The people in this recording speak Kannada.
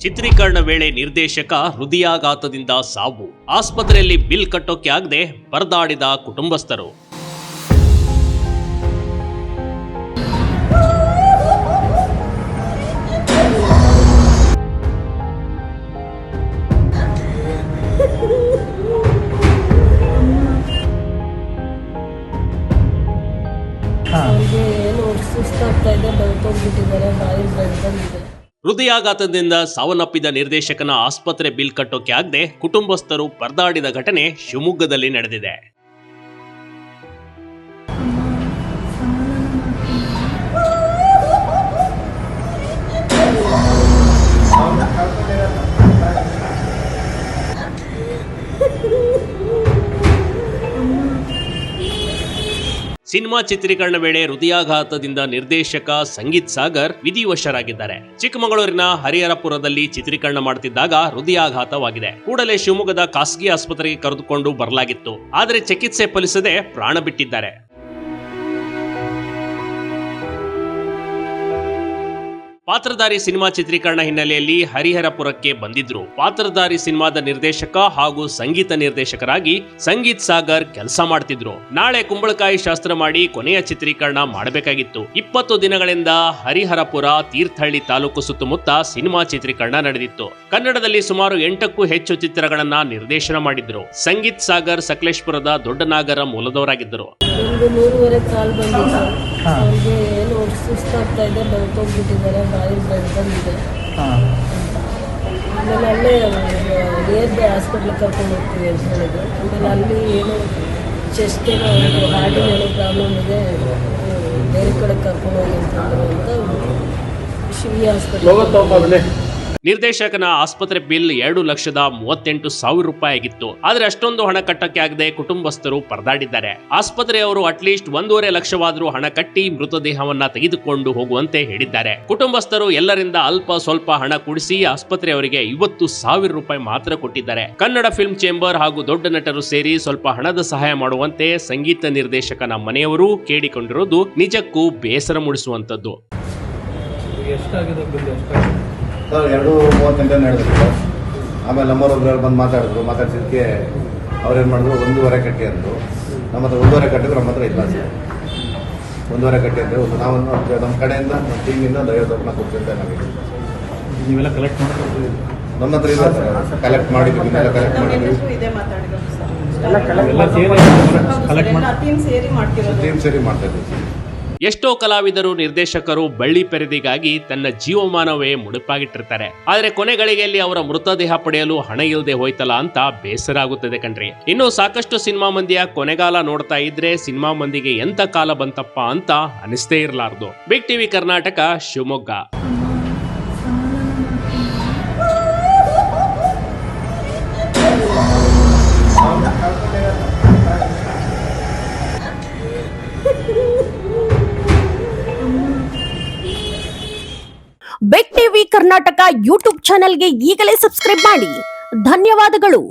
ಚಿತ್ರೀಕರಣ ವೇಳೆ ನಿರ್ದೇಶಕ ಹೃದಯಾಘಾತದಿಂದ ಸಾವು. ಆಸ್ಪತ್ರೆಯಲ್ಲಿ ಬಿಲ್ ಕಟ್ಟೋಕೆ ಆಗದೆ ಪರದಾಡಿದ ಕುಟುಂಬಸ್ಥರು. ಹೃದಯಾಘಾತದಿಂದ ಸಾವನ್ನಪ್ಪಿದ ನಿರ್ದೇಶಕನ ಆಸ್ಪತ್ರೆ ಬಿಲ್ ಕಟ್ಟೋಕೆ ಆಗದೆ ಕುಟುಂಬಸ್ಥರು ಪರದಾಡಿದ ಘಟನೆ ಶಿವಮೊಗ್ಗದಲ್ಲಿ ನಡೆದಿದೆ. ಸಿನಿಮಾ ಚಿತ್ರೀಕರಣ ವೇಳೆ ಹೃದಯಾಘಾತದಿಂದ ನಿರ್ದೇಶಕ ಸಂಗೀತ್ ಸಾಗರ್ ವಿಧಿವಶರಾಗಿದ್ದಾರೆ. ಚಿಕ್ಕಮಗಳೂರಿನ ಹರಿಹರಪುರದಲ್ಲಿ ಚಿತ್ರೀಕರಣ ಮಾಡುತ್ತಿದ್ದಾಗ ಹೃದಯಾಘಾತವಾಗಿದೆ. ಕೂಡಲೇ ಶಿವಮೊಗ್ಗದ ಖಾಸಗಿ ಆಸ್ಪತ್ರೆಗೆ ಕರೆದುಕೊಂಡು ಬರಲಾಗಿತ್ತು. ಆದರೆ ಚಿಕಿತ್ಸೆ ಫಲಿಸದೆ ಪ್ರಾಣ ಬಿಟ್ಟಿದ್ದಾರೆ. ಪಾತ್ರಧಾರಿ ಸಿನಿಮಾ ಚಿತ್ರೀಕರಣ ಹಿನ್ನೆಲೆಯಲ್ಲಿ ಹರಿಹರಪುರಕ್ಕೆ ಬಂದಿದ್ರು. ಪಾತ್ರಧಾರಿ ಸಿನಿಮಾದ ನಿರ್ದೇಶಕ ಹಾಗೂ ಸಂಗೀತ ನಿರ್ದೇಶಕರಾಗಿ ಸಂಗೀತ್ ಸಾಗರ್ ಕೆಲಸ ಮಾಡ್ತಿದ್ರು. ನಾಳೆ ಕುಂಬಳಕಾಯಿ ಶಾಸ್ತ್ರ ಮಾಡಿ ಕೊನೆಯ ಚಿತ್ರೀಕರಣ ಮಾಡಬೇಕಾಗಿತ್ತು. 20 ದಿನಗಳಿಂದ ಹರಿಹರಪುರ, ತೀರ್ಥಹಳ್ಳಿ ತಾಲೂಕು ಸುತ್ತಮುತ್ತ ಸಿನಿಮಾ ಚಿತ್ರೀಕರಣ ನಡೆದಿತ್ತು. ಕನ್ನಡದಲ್ಲಿ ಸುಮಾರು 8ಕ್ಕೂ ಹೆಚ್ಚು ಚಿತ್ರಗಳನ್ನ ನಿರ್ದೇಶನ ಮಾಡಿದ್ರು. ಸಂಗೀತ್ ಸಾಗರ್ ಸಕಲೇಶ್ಪುರದ ದೊಡ್ಡನಾಗರ ಮೂಲದವರಾಗಿದ್ದರು. ಸುಸ್ತಾಗ್ತಾ ಇದೆ, ಬೆಳ್ತೋಗ್ಬಿಟ್ಟಿದ್ದಾರೆ, ಬಾಯಿ ಬೆಳ್ಕೊಂಡಿದೆ. ಆಮೇಲೆ ಅಲ್ಲೇ ನೇರ್ಗೆ ಹಾಸ್ಪಿಟ್ಲಿಗೆ ಕರ್ಕೊಂಡು ಹೋಗ್ತೀವಿ ಅಂತ ಹೇಳಿದ್ರು. ಆಮೇಲೆ ಅಲ್ಲಿ ಏನೋ ಚೆಸ್ಟ್ ಏನೋ ಹಾರ್ಟಿನ ಏನೋ ಪ್ರಾಬ್ಲಮ್ ಇದೆ, ಬೇರೆ ಕಡೆ ಕರ್ಕೊಂಡು ಹೋಗಿ ಅಂತ ಶಿವಿ ಹಾಸ್ಪಿಟ್ಲ್. ನಿರ್ದೇಶಕನ ಆಸ್ಪತ್ರೆ ಬಿಲ್ 2,38,000 ರೂಪಾಯಿ ಆಗಿತ್ತು. ಆದ್ರೆ ಅಷ್ಟೊಂದು ಹಣ ಕಟ್ಟಕ್ಕೆ ಆಗದೆ ಕುಟುಂಬಸ್ಥರು ಪರದಾಡಿದ್ದಾರೆ. ಆಸ್ಪತ್ರೆಯವರು ಅಟ್ಲೀಸ್ಟ್ 1.5 ಲಕ್ಷವಾದರೂ ಹಣ ಕಟ್ಟಿ ಮೃತದೇಹವನ್ನ ತೆಗೆದುಕೊಂಡು ಹೋಗುವಂತೆ ಹೇಳಿದ್ದಾರೆ. ಕುಟುಂಬಸ್ಥರು ಎಲ್ಲರಿಂದ ಅಲ್ಪ ಸ್ವಲ್ಪ ಹಣ ಕೂಡಿಸಿ ಆಸ್ಪತ್ರೆಯವರಿಗೆ 50,000 ರೂಪಾಯಿ ಮಾತ್ರ ಕೊಟ್ಟಿದ್ದಾರೆ. ಕನ್ನಡ ಫಿಲ್ಮ್ ಚೇಂಬರ್ ಹಾಗೂ ದೊಡ್ಡ ನಟರು ಸೇರಿ ಸ್ವಲ್ಪ ಹಣದ ಸಹಾಯ ಮಾಡುವಂತೆ ಸಂಗೀತ ನಿರ್ದೇಶಕನ ಮನೆಯವರು ಕೇಳಿಕೊಂಡಿರೋದು ನಿಜಕ್ಕೂ ಬೇಸರ ಮೂಡಿಸುವಂತದ್ದು. 2:38 ನಡೆದಿತ್ತು. ಆಮೇಲೆ ನಮ್ಮವರೊಬ್ಬರು ಬಂದು ಮಾತಾಡ್ಸಿದ್ದಕ್ಕೆ ಅವ್ರೇನು ಮಾಡಿದ್ರು, 1.5 ಕಟ್ಟಿ ಅಂದರು. ನಮ್ಮ ಹತ್ರ 1.5 ಕಟ್ಟಿದ್ರು, ನಮ್ಮ ಹತ್ರ ಇಲ್ಲ ಸರ್. 1.5 ಕಟ್ಟಿ ಅಂದರೆ ನಾವು ನಮ್ಮ ಕಡೆಯಿಂದ ನಮ್ಮ ಟೀಮಿಂದ 50 ರೂಪಾಯಿ ಕೊಡ್ತಿದ್ದೆ. ನಮಗೆ ನೀವೆಲ್ಲ ಕಲೆಕ್ಟ್ ಮಾಡ್ತೀವಿ, ನಮ್ಮ ಹತ್ರ ಇಲ್ಲ ಸರ್. ಕಲೆಕ್ಟ್ ಮಾಡಿದ್ವಿ, ಇನ್ನೆಲ್ಲ ಕಲೆಕ್ಟ್ ಮಾಡಿದ್ವಿ, ಟೀಮ್ ಸೇರಿ ಮಾಡ್ತಾ ಇದ್ವಿ. ಎಷ್ಟೋ ಕಲಾವಿದರು, ನಿರ್ದೇಶಕರು ಬಳ್ಳಿ ಪೆರದಿಗಾಗಿ ತನ್ನ ಜೀವಮಾನವೇ ಮುಡುಪಾಗಿಟ್ಟಿರ್ತಾರೆ. ಆದ್ರೆ ಕೊನೆ ಗಳಿಗೆಯಲ್ಲಿ ಅವರ ಮೃತದೇಹ ಪಡೆಯಲು ಹಣ ಇಲ್ಲದೆ ಹೋಯ್ತಲ್ಲ ಅಂತ ಬೇಸರ ಆಗುತ್ತದೆ ಕಣ್ರಿ. ಇನ್ನು ಸಾಕಷ್ಟು ಸಿನಿಮಾ ಮಂದಿಯ ಕೊನೆಗಾಲ ನೋಡ್ತಾ ಇದ್ರೆ ಸಿನಿಮಾ ಮಂದಿಗೆ ಎಂತ ಕಾಲ ಬಂತಪ್ಪ ಅಂತ ಅನಿಸ್ತೇ ಇರಲಾರ್ದು. Big TV Karnataka, Shivamogga. Big TV Karnataka YouTube ಚಾನೆಲ್ಗೆ ಈಗಲೇ ಸಬ್ಸ್ಕ್ರೈಬ್ ಮಾಡಿ. ಧನ್ಯವಾದಗಳು.